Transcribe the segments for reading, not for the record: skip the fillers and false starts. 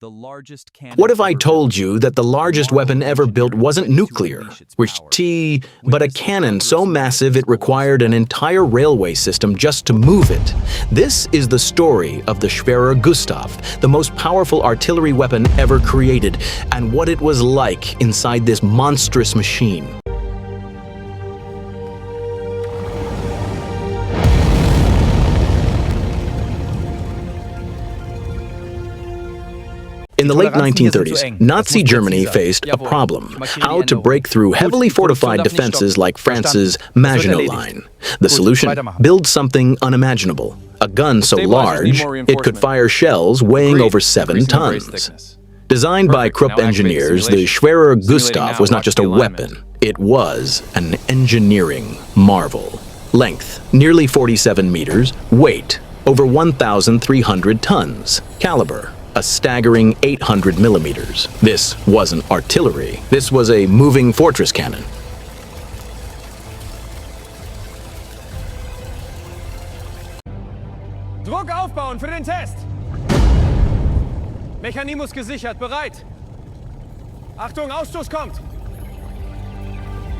The largest cannon. What if I told you that the largest weapon ever built wasn't nuclear, but a cannon so massive it required an entire railway system just to move it? This is the story of the Schwerer Gustav, the most powerful artillery weapon ever created, and what it was like inside this monstrous machine. In the late 1930s, Nazi Germany faced a problem: how to break through heavily fortified defenses like France's Maginot Line. The solution? Build something unimaginable. A gun so large, it could fire shells weighing over 7 tons. Designed by Krupp engineers, the Schwerer Gustav was not just a weapon, it was an engineering marvel. Length, nearly 47 meters. Weight, over 1,300 tons. Caliber, a staggering 800 millimeters. This wasn't artillery. This was a moving fortress cannon. Druck aufbauen für den Test. Mechanismus gesichert, bereit. Achtung, Ausstoß kommt.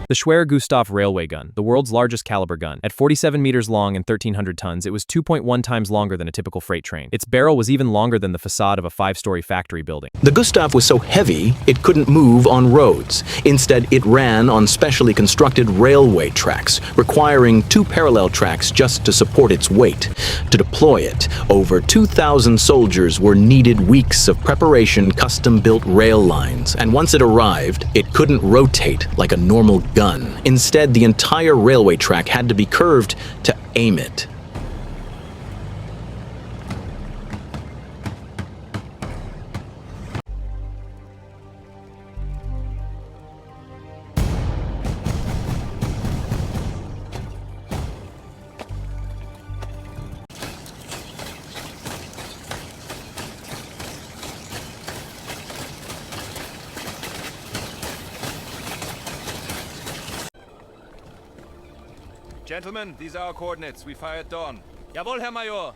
The Schwerer Gustav railway gun, the world's largest caliber gun. At 47 meters long and 1,300 tons, it was 2.1 times longer than a typical freight train. Its barrel was even longer than the facade of a 5-story factory building. The Gustav was so heavy, it couldn't move on roads. Instead, it ran on specially constructed railway tracks, requiring 2 parallel tracks just to support its weight. To deploy it, over 2,000 soldiers were needed. Weeks of preparation, custom-built rail lines, and once it arrived, it couldn't rotate like a normal gun. Instead, the entire railway track had to be curved to aim it. Gentlemen, these are our coordinates. We fire at dawn. Jawohl, Herr Major.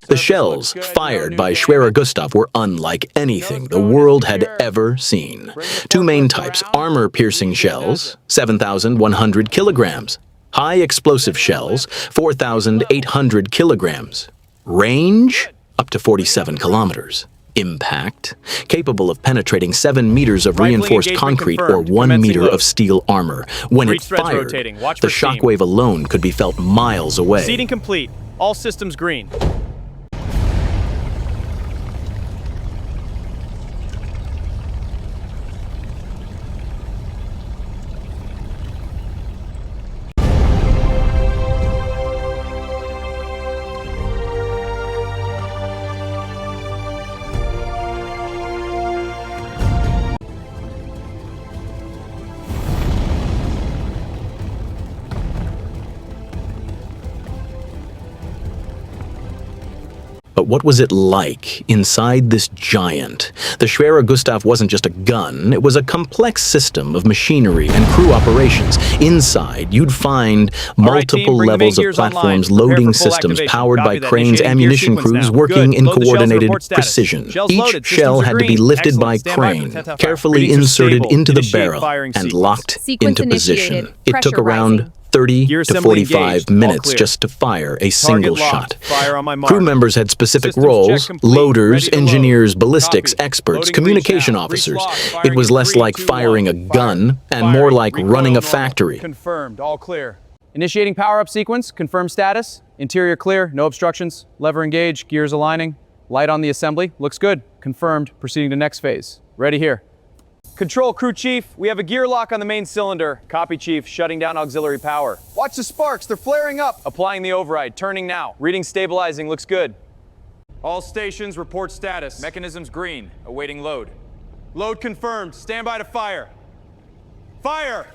The shells fired by Schwerer Gustav were unlike anything the world had ever seen. 2 main types: armor-piercing shells, 7,100 kilograms. High explosive shells, 4,800 kilograms. Range, up to 47 kilometers. Impact, capable of penetrating 7 meters of reinforced concrete or 1 meter of steel armor. When it fired, the shockwave alone could be felt miles away. Seating complete. All systems green. But what was it like inside this giant? The Schwerer Gustav wasn't just a gun, it was a complex system of machinery and crew operations. Inside, you'd find multiple levels of platforms, loading systems powered by cranes, ammunition crews working in coordinated precision. Each shell had to be lifted by crane, carefully inserted into the barrel, and locked into position. It took around 30 to 45 minutes just to fire a single shot. Crew members had specific roles: loaders, engineers, ballistics experts, communication officers. It was less like firing a gun and more like running a factory. Confirmed, all clear. Initiating power-up sequence, confirm status. Interior clear, no obstructions. Lever engaged, gears aligning. Light on the assembly, looks good. Confirmed, proceeding to next phase. Ready here. Control, crew chief, we have a gear lock on the main cylinder. Copy, chief, shutting down auxiliary power. Watch the sparks, they're flaring up. Applying the override, turning now. Reading stabilizing, looks good. All stations report status. Mechanisms green, awaiting load. Load confirmed, stand by to fire. Fire!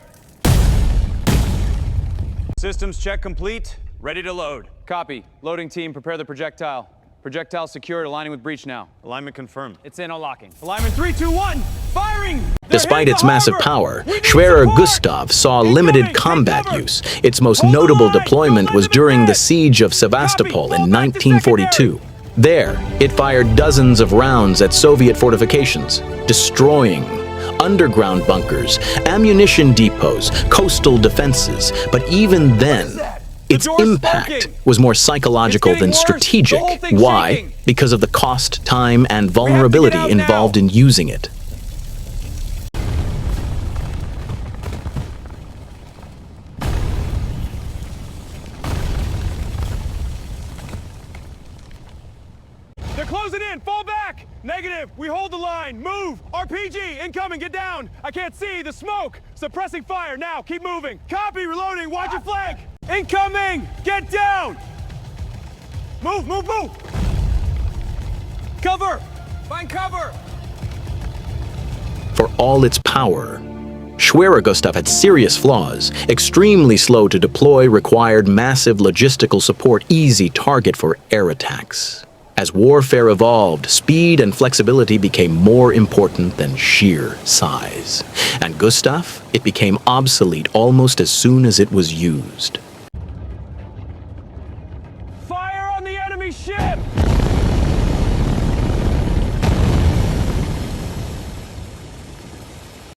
Systems check complete, ready to load. Copy, loading team, prepare the projectile. Projectile secured, aligning with breech now. Alignment confirmed. It's in, unlocking. Alignment 3, 2, 1! Firing! Despite its massive power, Schwerer Gustav saw limited combat use. Its most notable deployment was during the siege of Sevastopol in 1942. There, it fired dozens of rounds at Soviet fortifications, destroying underground bunkers, ammunition depots, coastal defenses. But even then, its impact was more psychological than strategic. Why? Because of the cost, time, and vulnerability involved in using it. They're closing in! Fall back! Negative! We hold the line! Move! RPG! Incoming! Get down! I can't see! The smoke! Suppressing fire! Now! Keep moving! Copy! Reloading! Watch your flank! Incoming! Get down! Move! Move! Move! Cover! Find cover! For all its power, Schwerer Gustav had serious flaws. Extremely slow to deploy, required massive logistical support, easy target for air attacks. As warfare evolved, speed and flexibility became more important than sheer size. And Gustav, it became obsolete almost as soon as it was used. Fire on the enemy ship!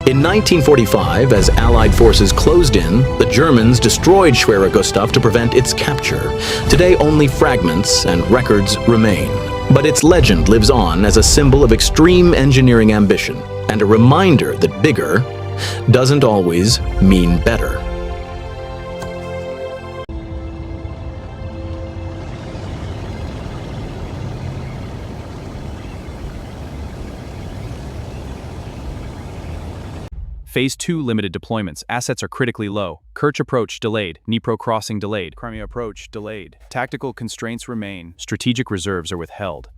In 1945, as Allied forces closed in, the Germans destroyed Schwerer Gustav to prevent its capture. Today, only fragments and records remain. But its legend lives on as a symbol of extreme engineering ambition and a reminder that bigger doesn't always mean better. Phase 2 limited deployments. Assets are critically low. Kerch approach delayed. Dnipro crossing delayed. Crimea approach delayed. Tactical constraints remain. Strategic reserves are withheld.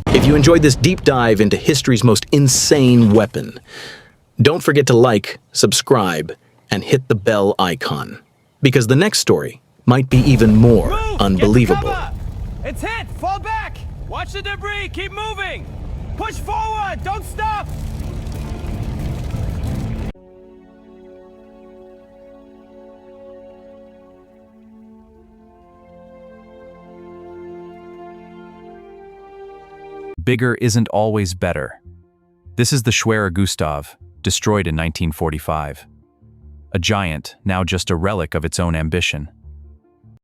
If you enjoyed this deep dive into history's most insane weapon, don't forget to like, subscribe, and hit the bell icon. Because the next story might be even more unbelievable. It's hit! Fall back! Watch the debris! Keep moving! Push forward! Don't stop! Bigger isn't always better. This is the Schwerer Gustav, destroyed in 1945. A giant, now just a relic of its own ambition.